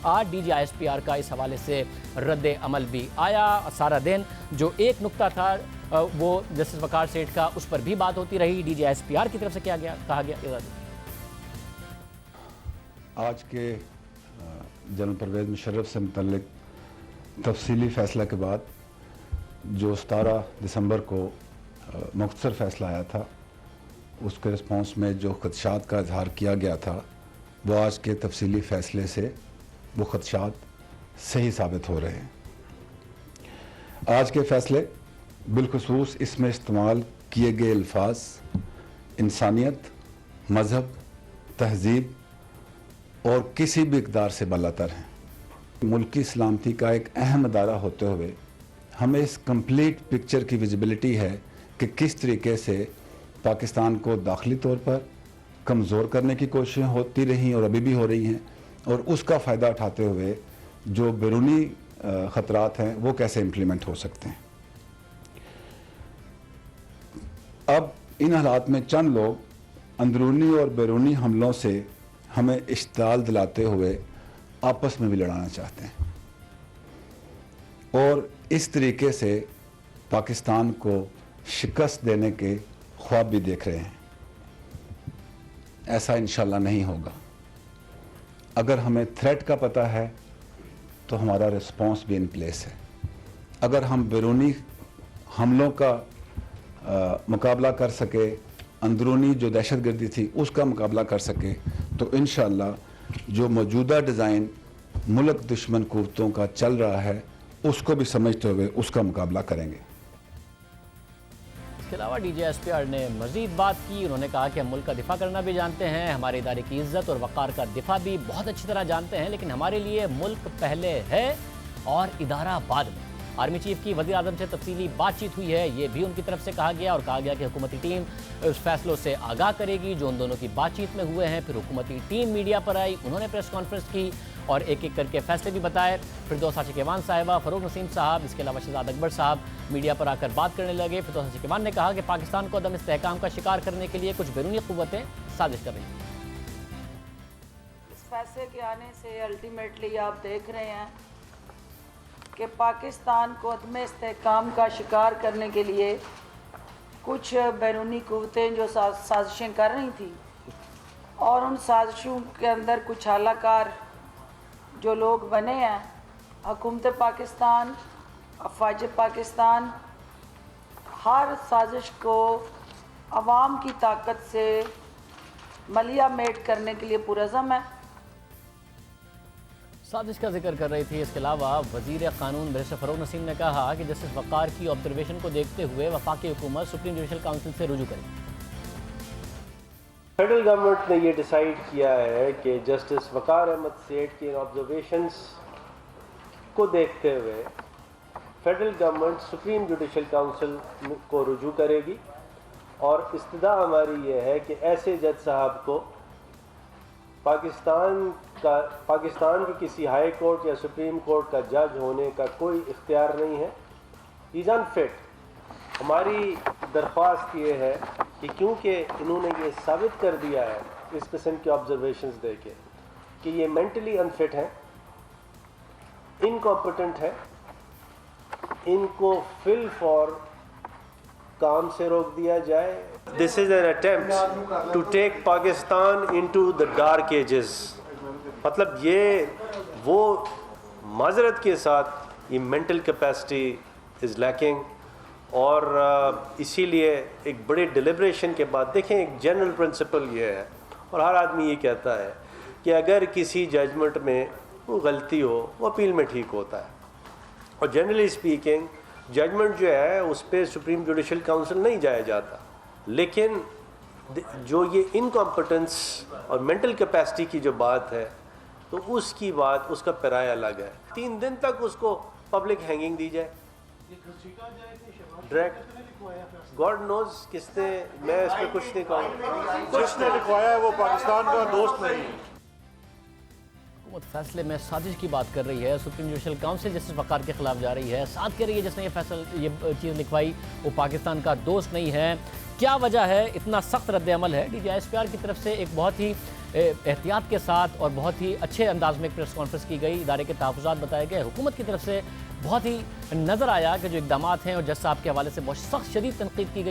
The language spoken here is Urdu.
آج D G S P R کا اس حوالے سے رد عمل بھی آیا. سارا دن جو ایک نقطہ تھا وہ جسٹس وقار سیٹھ کا، اس پر بھی بات ہوتی رہی. D G S P R کی طرف سے کیا کہا گیا؟ آج کے جنرل پرویز مشرف سے متعلق تفصیلی فیصلہ کے بعد جو 17 دسمبر کو مختصر فیصلہ آیا تھا، اس کے رسپانس میں جو خدشات کا اظہار کیا گیا تھا، وہ آج کے تفصیلی فیصلے سے وہ خدشات صحیح ثابت ہو رہے ہیں. آج کے فیصلے بالخصوص اس میں استعمال کیے گئے الفاظ انسانیت، مذہب، تہذیب اور کسی بھی اقدار سے بالاتر ہیں. ملکی سلامتی کا ایک اہم ادارہ ہوتے ہوئے ہمیں اس کمپلیٹ پکچر کی ویزیبلٹی ہے کہ کس طریقے سے پاکستان کو داخلی طور پر کمزور کرنے کی کوششیں ہوتی رہیں اور ابھی بھی ہو رہی ہیں، اور اس کا فائدہ اٹھاتے ہوئے جو بیرونی خطرات ہیں وہ کیسے امپلیمنٹ ہو سکتے ہیں. اب ان حالات میں چند لوگ اندرونی اور بیرونی حملوں سے ہمیں اشتعال دلاتے ہوئے آپس میں بھی لڑانا چاہتے ہیں اور اس طریقے سے پاکستان کو شکست دینے کے خواب بھی دیکھ رہے ہیں. ایسا انشاءاللہ نہیں ہوگا. اگر ہمیں تھریٹ کا پتہ ہے تو ہمارا رسپانس بھی ان پلیس ہے. اگر ہم بیرونی حملوں کا مقابلہ کر سکے، اندرونی جو دہشت گردی تھی اس کا مقابلہ کر سکے، تو انشاءاللہ جو موجودہ ڈیزائن ملک دشمن قوتوں کا چل رہا ہے اس کو بھی سمجھتے ہوئے اس کا مقابلہ کریں گے. اس کے علاوہ D G S P R نے مزید بات کی. انہوں نے کہا کہ ہم ملک کا دفاع کرنا بھی جانتے ہیں، ہمارے ادارے کی عزت اور وقار کا دفاع بھی بہت اچھی طرح جانتے ہیں، لیکن ہمارے لیے ملک پہلے ہے اور ادارہ بعد میں. آرمی چیف کی وزیر اعظم سے تفصیلی بات چیت ہوئی ہے، یہ بھی ان کی طرف سے کہا گیا، اور کہا گیا کہ حکومتی ٹیم اس فیصلوں سے آگاہ کرے گی جو ان دونوں کی بات چیت میں ہوئے ہیں. پھر حکومتی ٹیم میڈیا پر آئی، انہوں نے پریس کانفرنس کی اور ایک ایک کر کے فیصلے بھی بتائے. فردوس عاشقوان صاحبہ، فروغ نسیم صاحب، اس کے علاوہ شہزاد اکبر صاحب میڈیا پر آ کر بات کرنے لگے. فردوس عاشقوان نے کہا کہ پاکستان کو عدم استحکام کا شکار کرنے کے لیے کچھ بیرونی قوتیں سازش کر رہی ہیں. اس فیصلے کے آنے سے الٹیمیٹلی آپ دیکھ رہے ہیں کہ پاکستان کو عدم استحکام کا شکار کرنے کے لیے کچھ بیرونی قوتیں جو سازشیں کر رہی تھیں، اور ان سازشوں کے اندر کچھ اعلی کار جو لوگ بنے ہیں، حکومت پاکستان، افواج پاکستان، ہر سازش کو عوام کی طاقت سے ملیہ میٹ کرنے کے لیے پرعزم ہے. سازش کا ذکر کر رہی تھی. اس کے علاوہ وزیر قانون بیرسٹر فروغ نسیم نے کہا کہ جسٹس وقار کی آبزرویشن کو دیکھتے ہوئے وفاقی حکومت سپریم جوڈیشل کونسل سے رجوع کرے. فیڈرل گورنمنٹ نے یہ ڈیسائیڈ کیا ہے کہ جسٹس وقار احمد سیٹھ کی آبزرویشنز کو دیکھتے ہوئے federal government supreme judicial council کو رجوع کرے گی، اور استدعا ہماری یہ ہے کہ ایسے جج صاحب کو پاکستان کی کسی ہائی کورٹ یا سپریم کورٹ کا جج ہونے کا کوئی اختیار نہیں ہے. ہی از انفٹ. ہماری درخواست یہ ہے کہ کیونکہ انہوں نے یہ ثابت کر دیا ہے اس قسم کی آبزرویشنز دے کے کہ یہ مینٹلی انفٹ ہیں، انکمپٹنٹ ہے، ان کو فل فور کام سے روک دیا جائے. This is an attempt to take Pakistan into the dark ages. مطلب یہ وہ معذرت کے ساتھ یہ مینٹل کیپیسٹی از لیکنگ، اور اسی لیے ایک بڑے ڈیلیبریشن کے بعد دیکھیں ایک جنرل پرنسپل یہ ہے، اور ہر آدمی یہ کہتا ہے کہ اگر کسی ججمنٹ میں وہ غلطی ہو وہ اپیل میں ٹھیک ہوتا ہے، اور جنرلی اسپیکنگ ججمنٹ جو ہے اس پہ سپریم جوڈیشل کونسل نہیں جایا جاتا. لیکن جو یہ انکمپٹنس اور مینٹل کیپیسٹی کی جو بات ہے تو اس کی بات، اس کا پیرایہ الگ ہے. 3 دن تک اس کو پبلک ہینگنگ دی جائے ڈائریکٹ. گاڈ نوز کس نے، میں اس پہ کچھ نہیں کہوں. جس نے لکھوایا ہے وہ پاکستان کا دوست نہیں. حکومت فیصلے میں سازش کی بات کر رہی ہے. سپریم جوڈیشل کونسل جسٹس وقار کے خلاف جا رہی ہے. ساتھ کہہ رہی ہے جس نے یہ چیز لکھوائی وہ پاکستان کا دوست نہیں ہے. کیا وجہ ہے؟ اتنا سخت رد عمل ہے. D G S P R کی طرف سے ایک بہت ہی احتیاط کے ساتھ اور بہت ہی اچھے انداز میں ایک پریس کانفرنس کی گئی، ادارے کے تحفظات بتائے گئے، حکومت کی طرف سے بہت ہی نظر آیا کہ جو اقدامات ہیں اور جج صاحب کے حوالے سے بہت سخت شدید تنقید کی گئی